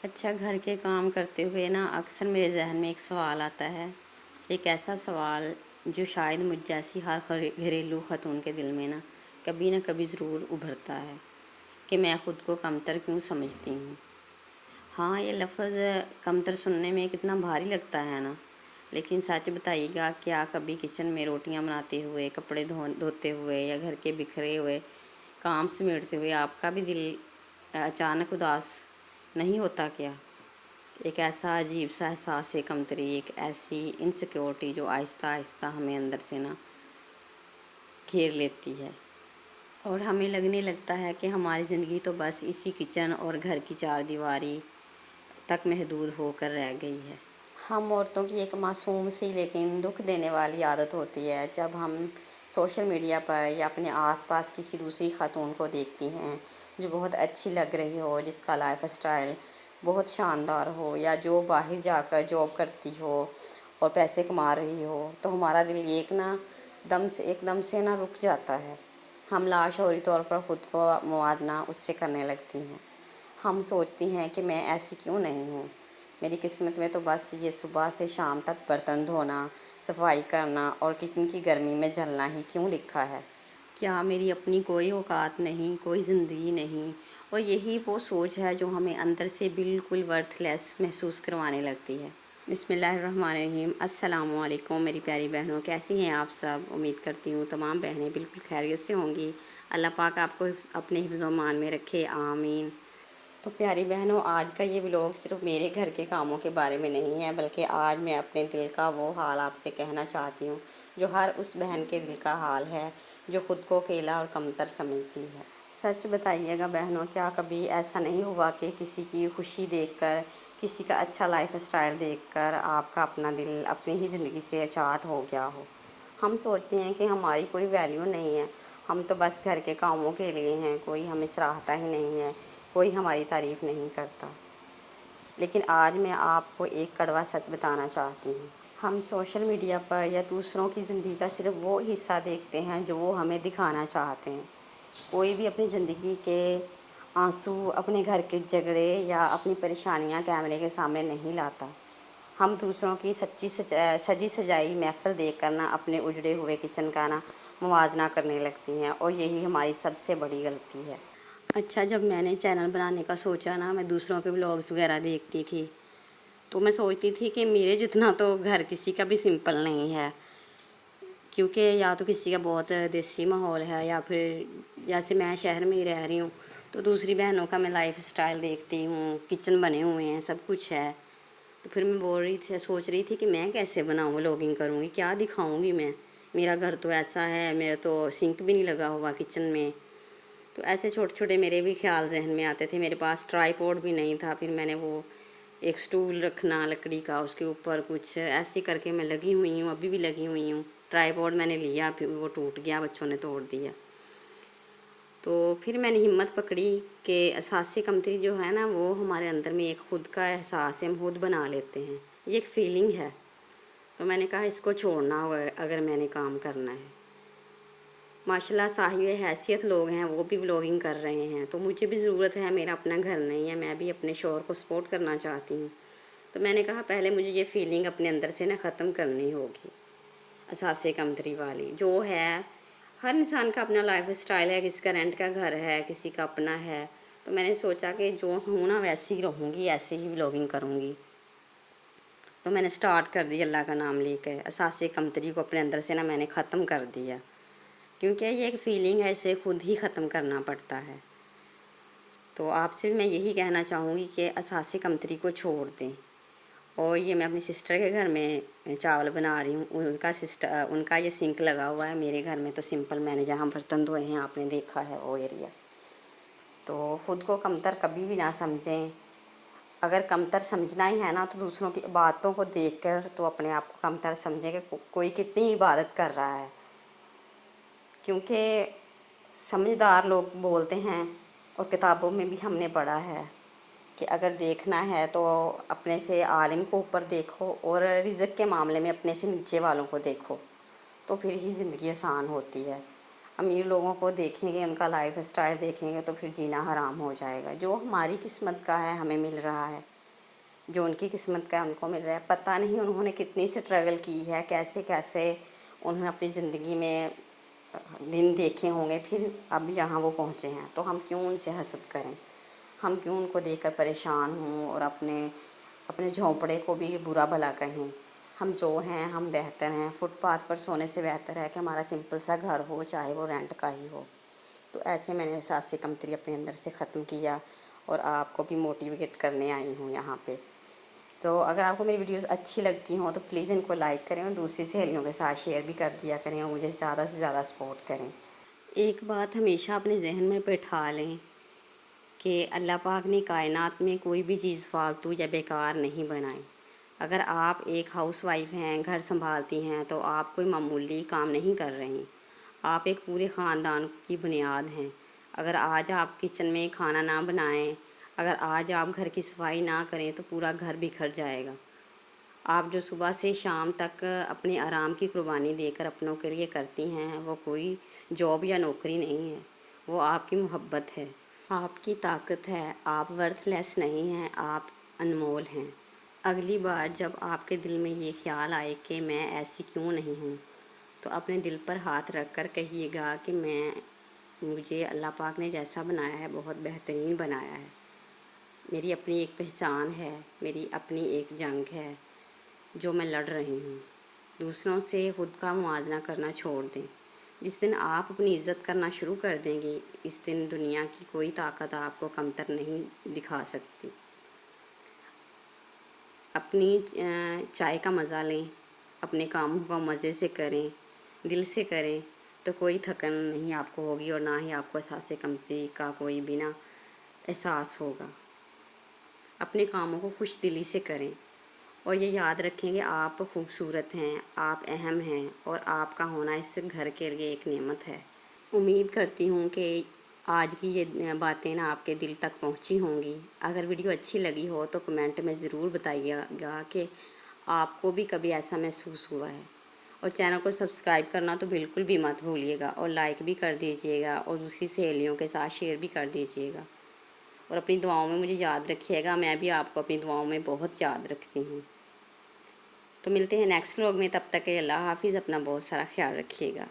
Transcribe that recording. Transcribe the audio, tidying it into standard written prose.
اچھا، گھر کے کام کرتے ہوئے نا اکثر میرے ذہن میں ایک سوال آتا ہے، ایک ایسا سوال جو شاید مجھ جیسی ہر گھریلو خاتون کے دل میں نہ کبھی ضرور ابھرتا ہے کہ میں خود کو کمتر کیوں سمجھتی ہوں۔ ہاں، یہ لفظ کمتر سننے میں کتنا بھاری لگتا ہے نا، لیکن سچ بتائیے گا، کیا کبھی کچن میں روٹیاں بناتے ہوئے، کپڑے دھوتے ہوئے یا گھر کے بکھرے ہوئے کام سمیٹتے ہوئے آپ کا بھی دل اچانک اداس نہیں ہوتا کیا؟ ایک ایسا عجیب سا احساس کمتری، ایک ایسی انسیکیورٹی جو آہستہ آہستہ ہمیں اندر سے گھیر لیتی ہے، اور ہمیں لگنے لگتا ہے کہ ہماری زندگی تو بس اسی کچن اور گھر کی چار دیواری تک محدود ہو کر رہ گئی ہے۔ ہم عورتوں کی ایک معصوم سی لیکن دکھ دینے والی عادت ہوتی ہے، جب ہم سوشل میڈیا پر یا اپنے آس پاس کسی دوسری خاتون کو دیکھتی ہیں جو بہت اچھی لگ رہی ہو، جس کا لائف اسٹائل بہت شاندار ہو، یا جو باہر جا کر جاب کرتی ہو اور پیسے کما رہی ہو، تو ہمارا دل ایک دم سے رک جاتا ہے۔ ہم لاشعوری طور پر خود کو موازنہ اس سے کرنے لگتی ہیں۔ ہم سوچتی ہیں کہ میں ایسی کیوں نہیں ہوں، میری قسمت میں تو بس یہ صبح سے شام تک برتن دھونا، صفائی کرنا اور کچن کی گرمی میں جلنا ہی کیوں لکھا ہے؟ کیا میری اپنی کوئی اوقات نہیں، کوئی زندگی نہیں؟ اور یہی وہ سوچ ہے جو ہمیں اندر سے بالکل ورتھ لیس محسوس کروانے لگتی ہے۔ بسم اللہ الرحمن الرحیم۔ السلام علیکم میری پیاری بہنوں، کیسی ہیں آپ سب؟ امید کرتی ہوں تمام بہنیں بالکل خیریت سے ہوں گی۔ اللہ پاک آپ کو اپنے حفظ و امان میں رکھے، آمین۔ تو پیاری بہنوں، آج کا یہ ولاگ صرف میرے گھر کے کاموں کے بارے میں نہیں ہے، بلکہ آج میں اپنے دل کا وہ حال آپ سے کہنا چاہتی ہوں جو ہر اس بہن کے دل کا حال ہے جو خود کو اکیلا اور کمتر سمجھتی ہے۔ سچ بتائیے گا بہنوں، کیا کبھی ایسا نہیں ہوا کہ کسی کی خوشی دیکھ کر، کسی کا اچھا لائف اسٹائل دیکھ کر آپ کا اپنا دل اپنی ہی زندگی سے اچاٹ ہو گیا ہو؟ ہم سوچتے ہیں کہ ہماری کوئی ویلیو نہیں ہے، ہم تو بس گھر کے کاموں کے لیے ہیں، کوئی ہمیں سراہتا ہی نہیں ہے، کوئی ہماری تعریف نہیں کرتا۔ لیکن آج میں آپ کو ایک کڑوا سچ بتانا چاہتی ہوں۔ ہم سوشل میڈیا پر یا دوسروں کی زندگی کا صرف وہ حصہ دیکھتے ہیں جو وہ ہمیں دکھانا چاہتے ہیں۔ کوئی بھی اپنی زندگی کے آنسو، اپنے گھر کے جھگڑے یا اپنی پریشانیاں کیمرے کے سامنے نہیں لاتا۔ ہم دوسروں کی سجی سجائی محفل دیکھ کر اپنے اجڑے ہوئے کچن کا موازنہ کرنے لگتی ہیں، اور یہی ہماری سب سے بڑی غلطی ہے۔ اچھا، جب میں نے چینل بنانے کا سوچا میں دوسروں کے ولاگز وغیرہ دیکھتی تھی، تو میں سوچتی تھی کہ میرے جتنا تو گھر کسی کا بھی سمپل نہیں ہے، کیونکہ یا تو کسی کا بہت دیسی ماحول ہے، یا پھر جیسے میں شہر میں ہی رہ رہی ہوں تو دوسری بہنوں کا میں لائف اسٹائل دیکھتی ہوں، کچن بنے ہوئے ہیں، سب کچھ ہے، تو پھر میں سوچ رہی تھی کہ میں کیسے بناؤں، ولاگنگ کروں گی، کیا دکھاؤں گی میں؟ میرا گھر تو ایسا ہے، میرا تو سنک بھی نہیں لگا ہوا کچن میں۔ تو ایسے چھوٹے چھوٹے میرے بھی خیال ذہن میں آتے تھے۔ میرے پاس ٹرائی پوڈ بھی نہیں تھا، پھر میں نے وہ ایک سٹول رکھنا لکڑی کا، اس کے اوپر کچھ ایسے کر کے میں لگی ہوئی ہوں، ابھی بھی لگی ہوئی ہوں۔ ٹرائی پوڈ میں نے لیا، پھر وہ ٹوٹ گیا، بچوں نے توڑ دیا۔ تو پھر میں نے ہمت پکڑی کہ احساس کمتری جو ہے وہ ہمارے اندر میں ایک خود کا احساس ہے، ہم خود بنا لیتے ہیں، یہ ایک فیلنگ ہے۔ تو میں نے کہا اس کو چھوڑنا ہوگا اگر میں نے کام کرنا ہے۔ ماشاءاللہ صاحب حیثیت لوگ ہیں، وہ بھی ولاگنگ کر رہے ہیں، تو مجھے بھی ضرورت ہے، میرا اپنا گھر نہیں ہے، میں بھی اپنے شوہر کو سپورٹ کرنا چاہتی ہوں۔ تو میں نے کہا پہلے مجھے یہ فیلنگ اپنے اندر سے ختم کرنی ہوگی، احساس کمتری والی جو ہے۔ ہر انسان کا اپنا لائف اسٹائل ہے، کسی کا رینٹ کا گھر ہے، کسی کا اپنا ہے۔ تو میں نے سوچا کہ جو ہوں ویسے ہی رہوں گی، ایسے ہی ولاگنگ کروں گی۔ تو میں نے سٹارٹ کر دی اللہ کا نام لے کے، احساس کمتری کو اپنے اندر سے میں نے ختم کر دیا، کیونکہ یہ ایک فیلنگ ہے، اسے خود ہی ختم کرنا پڑتا ہے۔ تو آپ سے بھی میں یہی کہنا چاہوں گی کہ احساس کمتری کو چھوڑ دیں۔ اور یہ میں اپنی سسٹر کے گھر میں چاول بنا رہی ہوں، ان کا یہ سنک لگا ہوا ہے، میرے گھر میں تو سمپل میں نے جہاں برتن دھوئے ہیں آپ نے دیکھا ہے وہ ایریا۔ تو خود کو کمتر کبھی بھی نہ سمجھیں، اگر کمتر سمجھنا ہی ہے تو دوسروں کی عبادتوں کو دیکھ کر تو اپنے آپ کو کمتر سمجھیں کہ کوئی کتنی عبادت کر رہا ہے۔ کیونکہ سمجھدار لوگ بولتے ہیں، اور کتابوں میں بھی ہم نے پڑھا ہے کہ اگر دیکھنا ہے تو اپنے سے عالم کو اوپر دیکھو، اور رزق کے معاملے میں اپنے سے نیچے والوں کو دیکھو، تو پھر ہی زندگی آسان ہوتی ہے۔ امیر لوگوں کو دیکھیں گے، ان کا لائف اسٹائل دیکھیں گے تو پھر جینا حرام ہو جائے گا۔ جو ہماری قسمت کا ہے ہمیں مل رہا ہے، جو ان کی قسمت کا ہے ان کو مل رہا ہے۔ پتہ نہیں انہوں نے کتنی اسٹرگل کی ہے، کیسے کیسے انہوں نے اپنی زندگی میں دن دیکھے ہوں گے، پھر اب یہاں وہ پہنچے ہیں۔ تو ہم کیوں ان سے حسد کریں، ہم کیوں ان کو دیکھ کر پریشان ہوں اور اپنے جھونپڑے کو بھی برا بھلا کہیں۔ ہم جو ہیں ہم بہتر ہیں، فٹ پاتھ پر سونے سے بہتر ہے کہ ہمارا سمپل سا گھر ہو، چاہے وہ رینٹ کا ہی ہو۔ تو ایسے میں نے احساس کمتری اپنے اندر سے ختم کیا اور آپ کو بھی موٹیویٹ کرنے آئی ہوں یہاں پہ۔ تو اگر آپ کو میری ویڈیوز اچھی لگتی ہوں تو پلیز ان کو لائک کریں اور دوسری سہیلیوں کے ساتھ شیئر بھی کر دیا کریں اور مجھے زیادہ سے زیادہ سپورٹ کریں۔ ایک بات ہمیشہ اپنے ذہن میں بٹھا لیں کہ اللہ پاک نے کائنات میں کوئی بھی چیز فالتو یا بیکار نہیں بنائی۔ اگر آپ ایک ہاؤس وائف ہیں، گھر سنبھالتی ہیں، تو آپ کوئی معمولی کام نہیں کر رہی، آپ ایک پورے خاندان کی بنیاد ہیں۔ اگر آج آپ کچن میں کھانا نہ بنائیں، اگر آج آپ گھر کی صفائی نہ کریں تو پورا گھر بکھر جائے گا۔ آپ جو صبح سے شام تک اپنے آرام کی قربانی دے کر اپنوں کے لیے کرتی ہیں، وہ کوئی جاب یا نوکری نہیں ہے، وہ آپ کی محبت ہے، آپ کی طاقت ہے۔ آپ ورتھ لیس نہیں ہیں، آپ انمول ہیں۔ اگلی بار جب آپ کے دل میں یہ خیال آئے کہ میں ایسی کیوں نہیں ہوں، تو اپنے دل پر ہاتھ رکھ کر کہیے گا کہ مجھے اللہ پاک نے جیسا بنایا ہے بہت بہترین بنایا ہے۔ میری اپنی ایک پہچان ہے، میری اپنی ایک جنگ ہے جو میں لڑ رہی ہوں۔ دوسروں سے خود کا موازنہ کرنا چھوڑ دیں۔ جس دن آپ اپنی عزت کرنا شروع کر دیں گی، اس دن دنیا کی کوئی طاقت آپ کو کمتر نہیں دکھا سکتی۔ اپنی چائے کا مزہ لیں، اپنے کاموں کو مزے سے کریں، دل سے کریں، تو کوئی تھکن نہیں آپ کو ہوگی اور نہ ہی آپ کو احساس کمتری کا کوئی بھی نہ احساس ہوگا۔ اپنے کاموں کو خوش دلی سے کریں اور یہ یاد رکھیں کہ آپ خوبصورت ہیں، آپ اہم ہیں اور آپ کا ہونا اس گھر کے لیے ایک نعمت ہے۔ امید کرتی ہوں کہ آج کی یہ باتیں نا آپ کے دل تک پہنچی ہوں گی۔ اگر ویڈیو اچھی لگی ہو تو کمنٹ میں ضرور بتائیے گا کہ آپ کو بھی کبھی ایسا محسوس ہوا ہے، اور چینل کو سبسکرائب کرنا تو بالکل بھی مت بھولیے گا، اور لائک بھی کر دیجیے گا اور دوسری سہیلیوں کے ساتھ شیئر بھی کر دیجیے گا، اور اپنی دعاؤں میں مجھے یاد رکھیے گا۔ میں بھی آپ کو اپنی دعاؤں میں بہت یاد رکھتی ہوں۔ تو ملتے ہیں نیکسٹ ولاگ میں، تب تک کے اللہ حافظ، اپنا بہت سارا خیال رکھیے گا۔